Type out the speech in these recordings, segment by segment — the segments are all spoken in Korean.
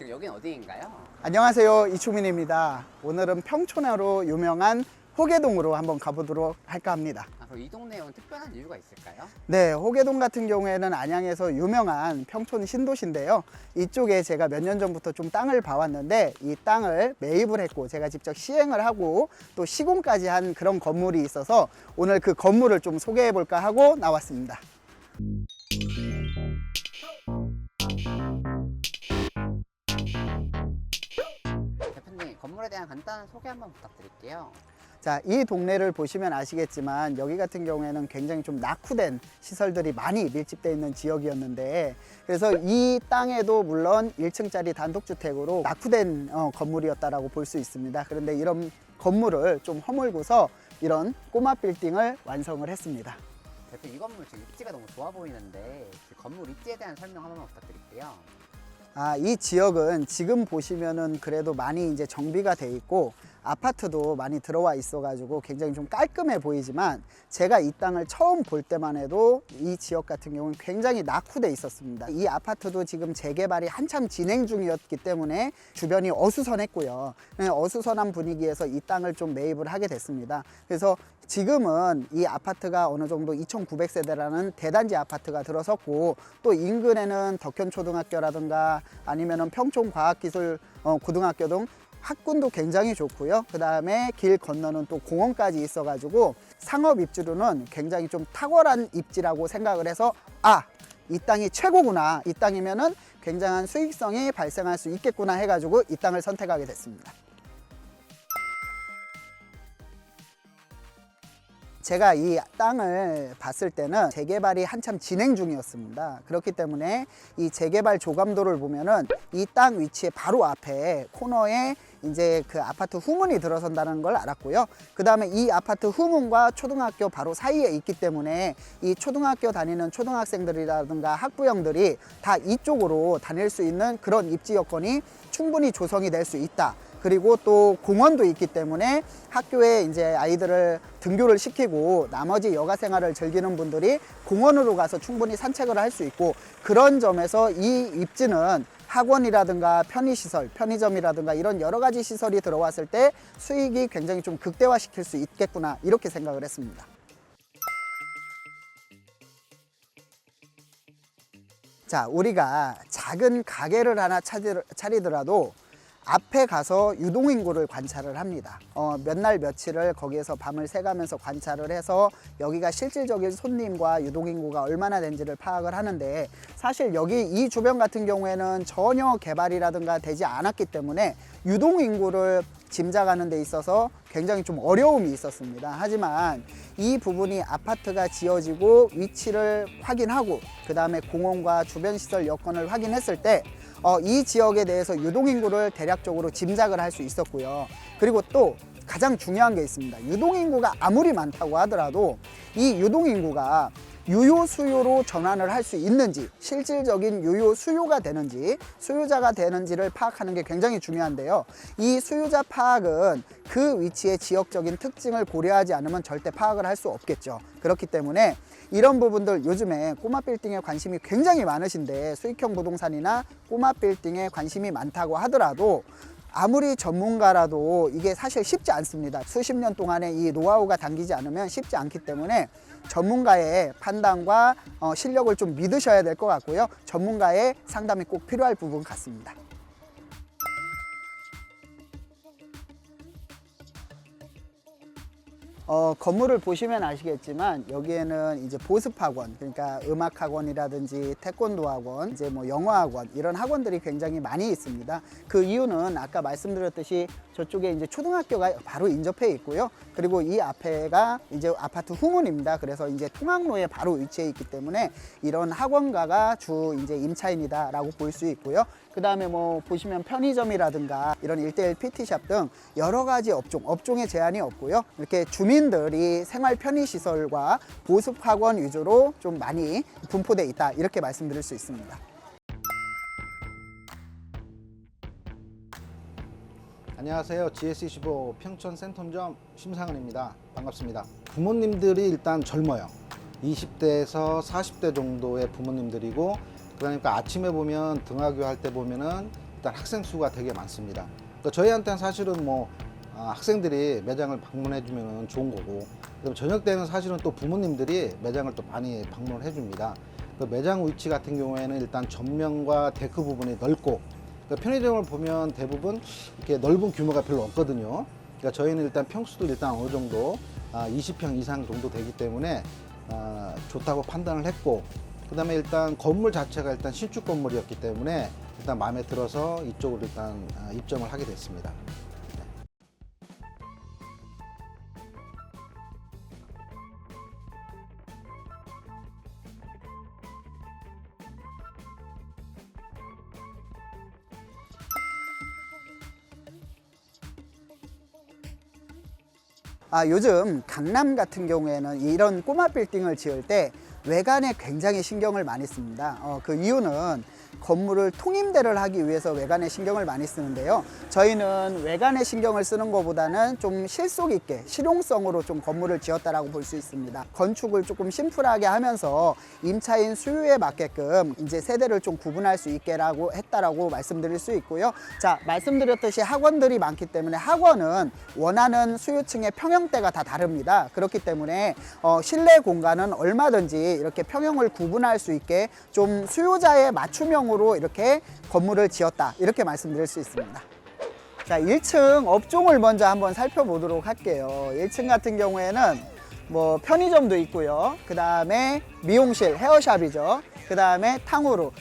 여긴 어디인가요? 안녕하세요, 이충민입니다. 오늘은 평촌화로 유명한 호계동으로 한번 가보도록 할까 합니다. 그럼 이 동네에 온 특별한 이유가 있을까요? 네, 호계동 같은 경우에는 안양에서 유명한 평촌 신도시인데요. 이쪽에 제가 몇 년 전부터 좀 땅을 봐왔는데 이 땅을 매입을 했고 제가 직접 시행을 하고 또 시공까지 한 그런 건물이 있어서 오늘 그 건물을 좀 소개해 볼까 하고 나왔습니다. 대표님, 건물에 대한 간단한 소개 한번 부탁드릴게요. 자, 이 동네를 보시면 아시겠지만 여기 같은 경우에는 굉장히 좀 낙후된 시설들이 많이 밀집되어 있는 지역이었는데 그래서 이 땅에도 물론 1층짜리 단독주택으로 낙후된 건물이었다라고 볼 수 있습니다. 그런데 이런 건물을 좀 허물고서 이런 꼬마 빌딩을 완성을 했습니다. 대표, 이 건물 지금 입지가 너무 좋아 보이는데 건물 입지에 대한 설명 한 번만 부탁드릴게요. 이 지역은 지금 보시면은 그래도 많이 이제 정비가 돼 있고 아파트도 많이 들어와 있어 가지고 굉장히 좀 깔끔해 보이지만 제가 이 땅을 처음 볼 때만 해도 이 지역 같은 경우는 굉장히 낙후돼 있었습니다. 이 아파트도 지금 재개발이 한참 진행 중이었기 때문에 주변이 어수선했고요. 어수선한 분위기에서 이 땅을 좀 매입을 하게 됐습니다. 그래서 지금은 이 아파트가 어느 정도 2,900세대라는 대단지 아파트가 들어섰고 또 인근에는 덕현초등학교라든가 아니면은 평촌과학기술 고등학교 등 학군도 굉장히 좋고요. 그 다음에 길 건너는 또 공원까지 있어가지고 상업 입지로는 굉장히 좀 탁월한 입지라고 생각을 해서 이 땅이 최고구나. 이 땅이면은 굉장한 수익성이 발생할 수 있겠구나 해가지고 이 땅을 선택하게 됐습니다. 제가 이 땅을 봤을 때는 재개발이 한참 진행 중이었습니다. 그렇기 때문에 이 재개발 조감도를 보면은 이 땅 위치에 바로 앞에 코너에 이제 그 아파트 후문이 들어선다는 걸 알았고요. 그 다음에 이 아파트 후문과 초등학교 바로 사이에 있기 때문에 이 초등학교 다니는 초등학생들이라든가 학부형들이 다 이쪽으로 다닐 수 있는 그런 입지 여건이 충분히 조성이 될 수 있다. 그리고 또 공원도 있기 때문에 학교에 이제 아이들을 등교를 시키고 나머지 여가 생활을 즐기는 분들이 공원으로 가서 충분히 산책을 할 수 있고 그런 점에서 이 입지는 학원이라든가 편의시설, 편의점이라든가 이런 여러 가지 시설이 들어왔을 때 수익이 굉장히 좀 극대화시킬 수 있겠구나 이렇게 생각을 했습니다. 자, 우리가 작은 가게를 하나 차리더라도 앞에 가서 유동인구를 관찰을 합니다. 몇 날 며칠을 거기에서 밤을 새가면서 관찰을 해서 여기가 실질적인 손님과 유동인구가 얼마나 된지를 파악을 하는데 사실 여기 이 주변 같은 경우에는 전혀 개발이라든가 되지 않았기 때문에 유동인구를 짐작하는 데 있어서 굉장히 좀 어려움이 있었습니다. 하지만 이 부분이 아파트가 지어지고 위치를 확인하고 그 다음에 공원과 주변 시설 여건을 확인했을 때 이 지역에 대해서 유동인구를 대략적으로 짐작을 할 수 있었고요. 그리고 또 가장 중요한 게 있습니다. 유동인구가 아무리 많다고 하더라도 이 유동인구가 유효 수요로 전환을 할 수 있는지 실질적인 유효 수요가 되는지 수요자가 되는지를 파악하는 게 굉장히 중요한데요. 이 수요자 파악은 그 위치의 지역적인 특징을 고려하지 않으면 절대 파악을 할 수 없겠죠. 그렇기 때문에 이런 부분들 요즘에 꼬마 빌딩에 관심이 굉장히 많으신데 수익형 부동산이나 꼬마 빌딩에 관심이 많다고 하더라도 아무리 전문가라도 이게 사실 쉽지 않습니다. 수십 년 동안의 이 노하우가 담기지 않으면 쉽지 않기 때문에 전문가의 판단과 실력을 좀 믿으셔야 될 것 같고요. 전문가의 상담이 꼭 필요할 부분 같습니다. 건물을 보시면 아시겠지만 여기에는 이제 보습학원, 그러니까 음악학원이라든지 태권도학원, 이제 뭐 영어학원 이런 학원들이 굉장히 많이 있습니다. 그 이유는 아까 말씀드렸듯이 저쪽에 이제 초등학교가 바로 인접해 있고요. 그리고 이 앞에가 이제 아파트 후문입니다. 그래서 이제 통학로에 바로 위치해 있기 때문에 이런 학원가가 주 이제 임차인이다라고 볼 수 있고요. 그 다음에 뭐 보시면 편의점이라든가 이런 1:1 PT샵 등 여러 가지 업종에 제한이 없고요. 이렇게 주민들이 생활 편의시설과 보습학원 위주로 좀 많이 분포되어 있다 이렇게 말씀드릴 수 있습니다. 안녕하세요. GS25 평촌 센텀점 심상은입니다. 반갑습니다. 부모님들이 일단 젊어요. 20대에서 40대 정도의 부모님들이고 그러니까 아침에 보면 등하교 할 때 보면은 일단 학생 수가 되게 많습니다. 그러니까 저희한테는 사실은 뭐 학생들이 매장을 방문해 주면 좋은 거고, 그다음에 저녁 때는 사실은 또 부모님들이 매장을 또 많이 방문을 해줍니다. 그 매장 위치 같은 경우에는 일단 전면과 데크 부분이 넓고, 그러니까 편의점을 보면 대부분 이렇게 넓은 규모가 별로 없거든요. 그러니까 저희는 일단 평수도 일단 어느 정도 20평 이상 정도 되기 때문에 좋다고 판단을 했고, 그다음에 일단 건물 자체가 일단 신축 건물이었기 때문에 일단 마음에 들어서 이쪽으로 일단 입점을 하게 됐습니다. 요즘 강남 같은 경우에는 이런 꼬마 빌딩을 지을 때 외관에 굉장히 신경을 많이 씁니다. 그 이유는 건물을 통임대를 하기 위해서 외관에 신경을 많이 쓰는데요. 저희는 외관에 신경을 쓰는 것보다는 좀 실속 있게 실용성으로 좀 건물을 지었다라고 볼 수 있습니다. 건축을 조금 심플하게 하면서 임차인 수요에 맞게끔 이제 세대를 좀 구분할 수 있게라고 했다라고 말씀드릴 수 있고요. 자, 말씀드렸듯이 학원들이 많기 때문에 학원은 원하는 수요층의 평형대가 다 다릅니다. 그렇기 때문에 실내 공간은 얼마든지 이렇게 평형을 구분할 수 있게 좀 수요자에 맞춤형으로 이렇게 건물을 지었다, 이렇게 말씀드릴 수 있습니다. 자, 1층 업종을 먼저 한번 살펴보도록 할게요. 1층 같은 경우에는 뭐 편의점도 있고요. 그 다음에 미용실, 헤어샵이죠. 그 다음에 탕후루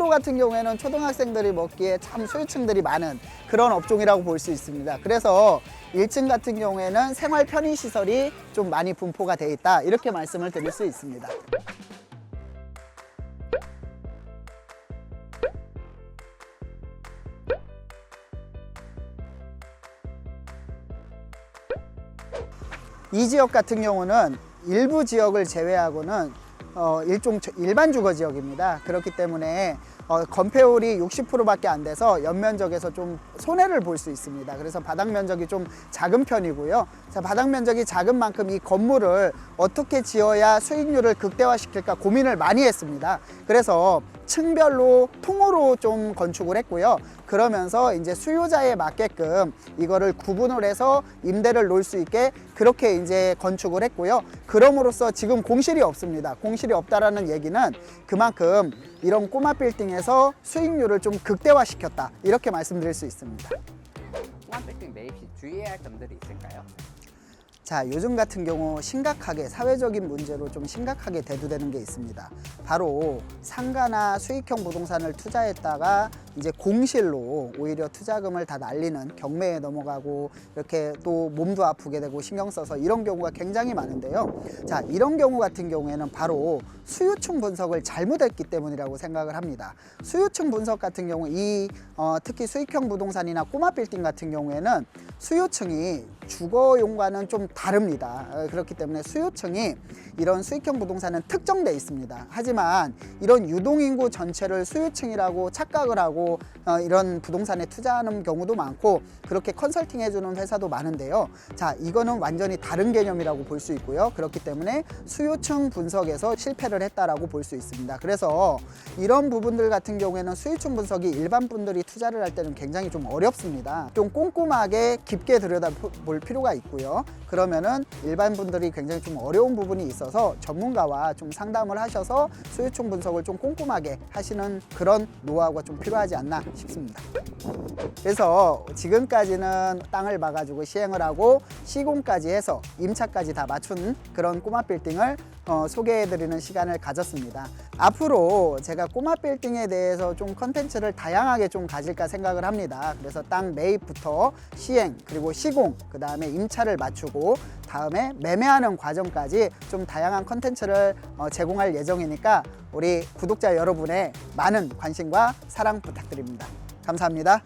같은 경우에는 초등학생들이 먹기에 참 수요층들이 많은 그런 업종이라고 볼 수 있습니다. 그래서 1층 같은 경우에는 생활 편의시설이 좀 많이 분포가 돼 있다, 이렇게 말씀을 드릴 수 있습니다. 이 지역 같은 경우는 일부 지역을 제외하고는 일종 일반 주거 지역입니다. 그렇기 때문에 건폐율이 60%밖에 안 돼서 연면적에서 좀 손해를 볼 수 있습니다. 그래서 바닥 면적이 좀 작은 편이고요. 자, 바닥 면적이 작은 만큼 이 건물을 어떻게 지어야 수익률을 극대화시킬까 고민을 많이 했습니다. 그래서 층별로 통으로 좀 건축을 했고요. 그러면서 이제 수요자에 맞게끔 이거를 구분을 해서 임대를 놓을 수 있게 그렇게 이제 건축을 했고요. 그럼으로써 지금 공실이 없습니다. 공실이 없다라는 얘기는 그만큼 이런 꼬마 빌딩에서 수익률을 좀 극대화시켰다, 이렇게 말씀드릴 수 있습니다. 꼬마 빌딩 매입 시 주의해야 할 점들이 있을까요? 자, 요즘 같은 경우 심각하게 사회적인 문제로 좀 심각하게 대두되는 게 있습니다. 바로 상가나 수익형 부동산을 투자했다가 이제 공실로 오히려 투자금을 다 날리는, 경매에 넘어가고 이렇게 또 몸도 아프게 되고 신경 써서 이런 경우가 굉장히 많은데요. 자, 이런 경우 같은 경우에는 바로 수요층 분석을 잘못했기 때문이라고 생각을 합니다. 수요층 분석 같은 경우 특히 수익형 부동산이나 꼬마 빌딩 같은 경우에는 수요층이 주거용과는 좀 다릅니다. 그렇기 때문에 수요층이 이런 수익형 부동산은 특정돼 있습니다. 하지만 이런 유동인구 전체를 수요층이라고 착각을 하고 이런 부동산에 투자하는 경우도 많고 그렇게 컨설팅 해주는 회사도 많은데요. 자, 이거는 완전히 다른 개념이라고 볼 수 있고요. 그렇기 때문에 수요층 분석에서 실패를 했다라고 볼 수 있습니다. 그래서 이런 부분들 같은 경우에는 수요층 분석이 일반 분들이 투자를 할 때는 굉장히 좀 어렵습니다. 좀 꼼꼼하게 깊게 들여다볼 필요가 있고요. 그러면은 일반 분들이 굉장히 좀 어려운 부분이 있어서 전문가와 좀 상담을 하셔서 수요층 분석을 좀 꼼꼼하게 하시는 그런 노하우가 좀 필요하지 않나 싶습니다. 그래서 지금까지는 땅을 봐가지고 시행을 하고 시공까지 해서 임차까지 다 맞춘 그런 꼬마 빌딩을 소개해드리는 시간을 가졌습니다. 앞으로 제가 꼬마 빌딩에 대해서 좀 컨텐츠를 다양하게 좀 가질까 생각을 합니다. 그래서 땅 매입부터 시행, 그리고 시공, 그 다음에 임차를 맞추고 다음에 매매하는 과정까지 좀 다양한 컨텐츠를 제공할 예정이니까 우리 구독자 여러분의 많은 관심과 사랑 부탁드립니다. 감사합니다.